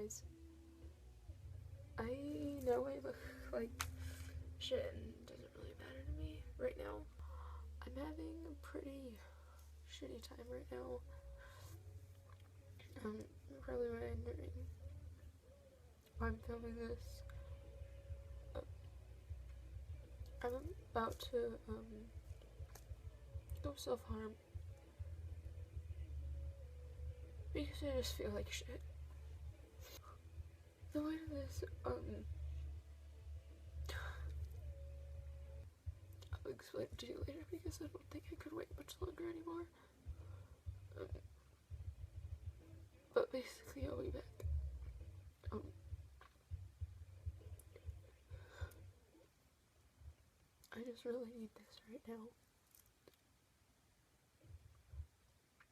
guys, I know I look like shit and it doesn't really matter to me right now. I'm having a pretty shitty time right now. Probably wondering why I'm filming this. I'm about to go self-harm because I just feel like shit. The way of this, I'll explain it to you later because I don't think I could wait much longer anymore. But basically, I'll be back. I just really need this right now.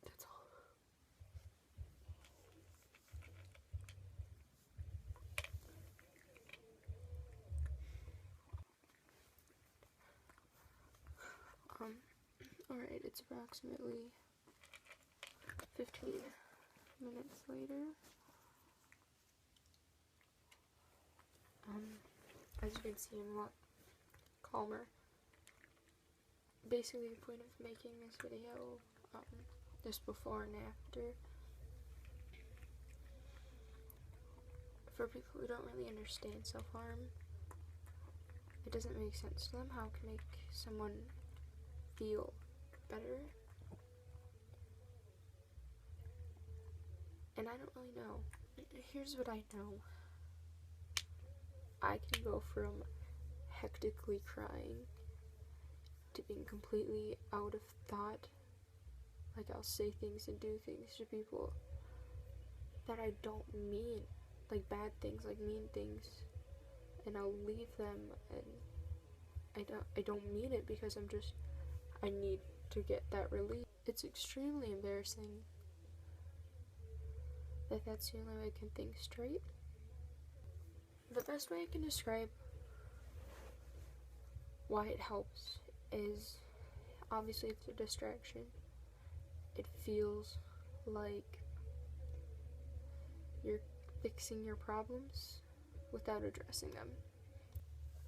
That's all. Alright, it's approximately 15 minutes later. As you can see, I'm a lot calmer. Basically, the point of making this video, just before and after, for people who don't really understand self-harm, it doesn't make sense to them how it can make someone feel better. And I don't really know. Here's what I know. I can go from hectically crying to being completely out of thought. Like, I'll say things and do things to people that I don't mean, like bad things, like mean things, and I'll leave them, and I don't mean it because I need to get that relief. It's extremely embarrassing that that's the only way I can think straight. The best way I can describe why it helps is, obviously it's a distraction. It feels like you're fixing your problems without addressing them.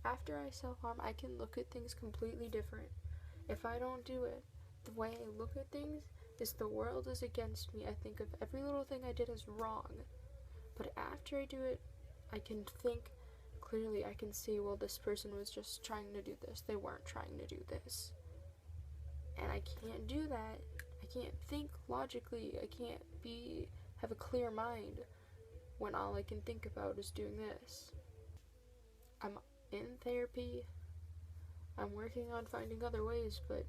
After I self-harm, I can look at things completely different. If I don't do it, the way I look at things is the world is against me. I think of every little thing I did as wrong. But after I do it, I can think clearly. I can see, well, this person was just trying to do this. They weren't trying to do this. And I can't do that. I can't think logically. I can't have a clear mind when all I can think about is doing this. I'm in therapy. I'm working on finding other ways, but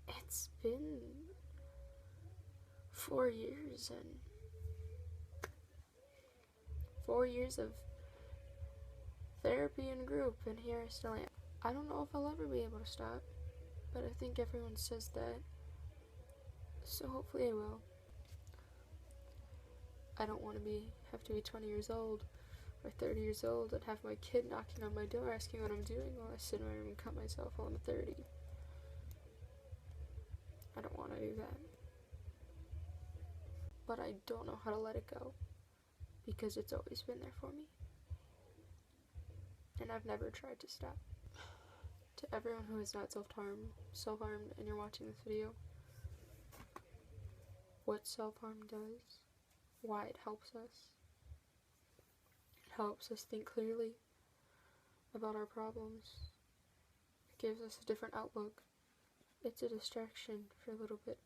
it's been 4 years, and 4 years of therapy and group, and here I still am. I don't know if I'll ever be able to stop, but I think everyone says that, so hopefully I will. I don't want to have to be 20 years old or 30 years old and have my kid knocking on my door asking what I'm doing while I sit in my room and cut myself while I'm 30. I don't want to do that. But I don't know how to let it go, because it's always been there for me. And I've never tried to stop. To everyone who has not self-harmed, and you're watching this video, what self-harm does, why it helps us. It helps us think clearly about our problems. It gives us a different outlook. It's a distraction for a little bit.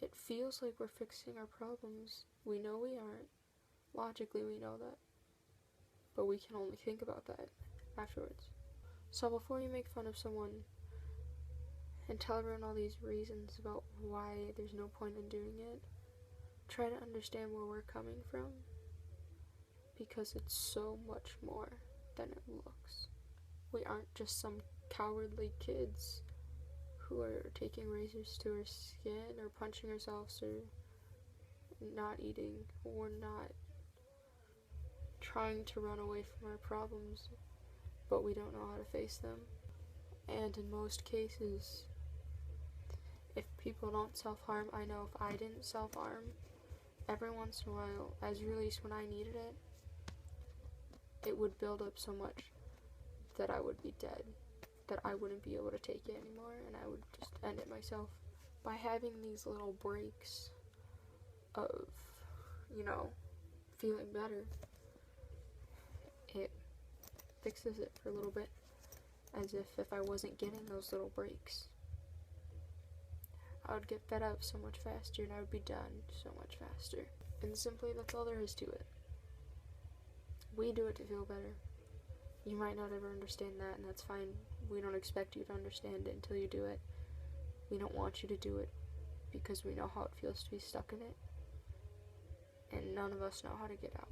It feels like we're fixing our problems. We know we aren't. Logically, we know that. But we can only think about that afterwards. So before you make fun of someone and tell everyone all these reasons about why there's no point in doing it, try to understand where we're coming from, because it's so much more than it looks. We aren't just some cowardly kids who are taking razors to our skin or punching ourselves or not eating or not trying to run away from our problems, but we don't know how to face them. And in most cases, if people don't self-harm, I know if I didn't self-harm, every once in a while, as release when I needed it, it would build up so much that I would be dead, that I wouldn't be able to take it anymore, and I would just end it myself. By having these little breaks of, feeling better, it fixes it for a little bit, as if I wasn't getting those little breaks, I would get fed up so much faster, and I would be done so much faster. And simply, that's all there is to it. We do it to feel better. You might not ever understand that, and that's fine. We don't expect you to understand it until you do it. We don't want you to do it because we know how it feels to be stuck in it, and none of us know how to get out.